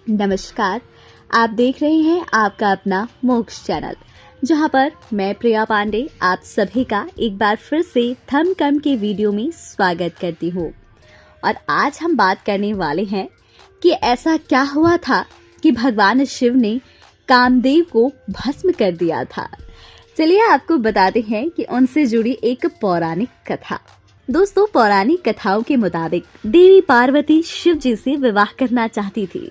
नमस्कार। आप देख रहे हैं आपका अपना मोक्ष चैनल, जहां पर मैं प्रिया पांडे आप सभी का एक बार फिर से थमकम के वीडियो में स्वागत करती हूं। और आज हम बात करने वाले हैं कि ऐसा क्या हुआ था कि भगवान शिव ने कामदेव को भस्म कर दिया था। चलिए आपको बताते हैं कि उनसे जुड़ी एक पौराणिक कथा। दोस्तों, पौराणिक कथाओं के मुताबिक देवी पार्वती शिव जी से विवाह करना चाहती थी,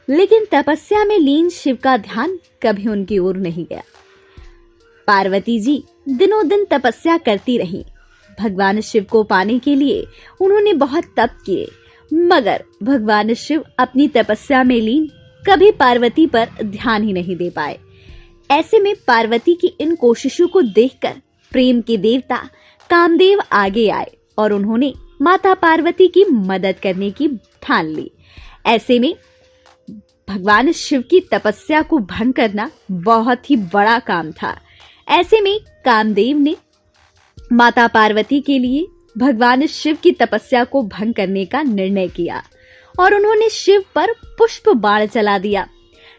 लेकिन तपस्या में लीन शिव का ध्यान कभी उनकी ओर नहीं गया। पार्वती जी दिनों दिन तपस्या करती रहीं। भगवान शिव को पाने के लिए उन्होंने बहुत तप किए, मगर भगवान शिव अपनी तपस्या में लीन कभी पार्वती पर ध्यान ही नहीं दे पाए। ऐसे में पार्वती की इन कोशिशों को देखकर प्रेम के देवता कामदेव आगे आए और उन्होंने माता पार्वती की मदद करने की ठान ली। ऐसे में भगवान शिव की तपस्या को भंग करना बहुत ही बड़ा काम था। ऐसे में कामदेव ने माता पार्वती के लिए भगवान शिव की तपस्या को भंग करने का निर्णय किया और उन्होंने शिव पर पुष्प बाण चला दिया,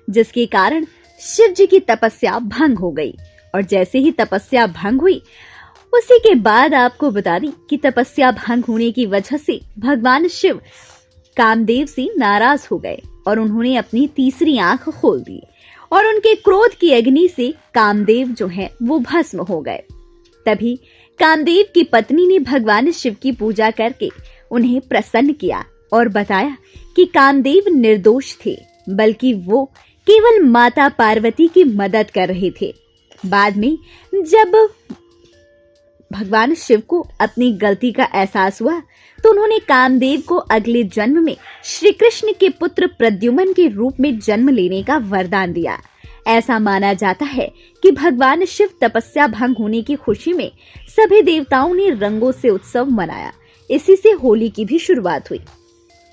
जिसके कारण शिव जी की तपस्या भंग हो गई। और जैसे ही तपस्या भंग हुई, उसी के बाद आपको बता दी कि तपस्या भंग होने की वजह से भगवान शिव कामदेव से नाराज हो गए और उन्होंने अपनी तीसरी आंख खोल दी और उनके क्रोध की अग्नि से कामदेव जो है वो भस्म हो गए। तभी कामदेव की पत्नी ने भगवान शिव की पूजा करके उन्हें प्रसन्न किया और बताया कि कामदेव निर्दोष थे, बल्कि वो केवल माता पार्वती की मदद कर रहे थे। बाद में जब भगवान शिव को अपनी गलती का एहसास हुआ तो उन्होंने कामदेव को अगले जन्म में श्री कृष्ण के पुत्र प्रद्युम्न के रूप में जन्म लेने का वरदान दिया। ऐसा माना जाता है कि भगवान शिव तपस्या भंग होने की खुशी में सभी देवताओं ने रंगों से उत्सव मनाया। इसी से होली की भी शुरुआत हुई।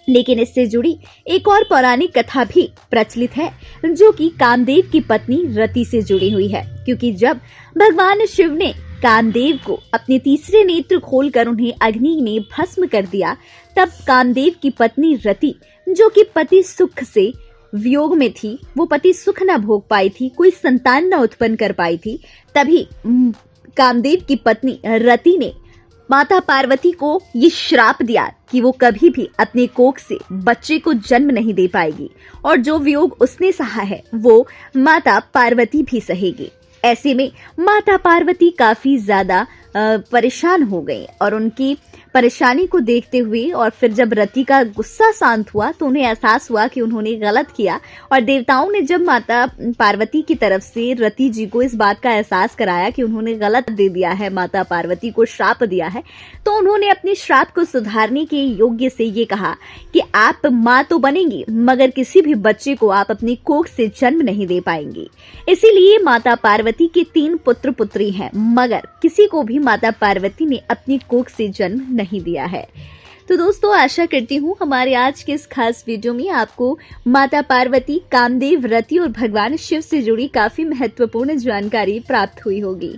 लेकिन इससे जुड़ी एक और पौराणिक कथा भी प्रचलित है, जो कि कामदेव की पत्नी रति से जुड़ी हुई है। क्योंकि जब भगवान शिव ने कामदेव को अपने तीसरे नेत्र खोलकर उन्हें अग्नि में भस्म कर दिया, तब कामदेव की पत्नी रति, जो कि पति सुख से वियोग में थी, वो पति सुख न भोग पाई थी, कोई संतान न उत्पन्न कर पाई थी। तभी कामदेव की पत्नी रति ने माता पार्वती को ये श्राप दिया कि वो कभी भी अपने कोख से बच्चे को जन्म नहीं दे पाएगी और जो वियोग उसने सहा है वो माता पार्वती भी सहेगी। ऐसे में माता पार्वती काफी ज्यादा परेशान हो गई और उनकी परेशानी को देखते हुए और फिर जब रति का गुस्सा शांत हुआ तो उन्हें एहसास हुआ कि उन्होंने गलत किया। और देवताओं ने जब माता पार्वती की तरफ से रति जी को इस बात का एहसास कराया कि उन्होंने गलत दे दिया है, माता पार्वती को श्राप दिया है, तो उन्होंने अपने श्राप को सुधारने के योग्य से ये कहा कि आप माँ तो बनेंगी, मगर किसी भी बच्चे को आप अपनी कोख से जन्म नहीं दे पाएंगी। इसीलिए माता पार्वती के 3 पुत्र पुत्री हैं, मगर किसी को भी माता पार्वती ने अपनी कोख से जन्म नहीं दिया है। तो दोस्तों, आशा करती हूँ हमारे आज के इस खास वीडियो में आपको माता पार्वती, कामदेव, रति और भगवान शिव से जुड़ी काफी महत्वपूर्ण जानकारी प्राप्त हुई होगी।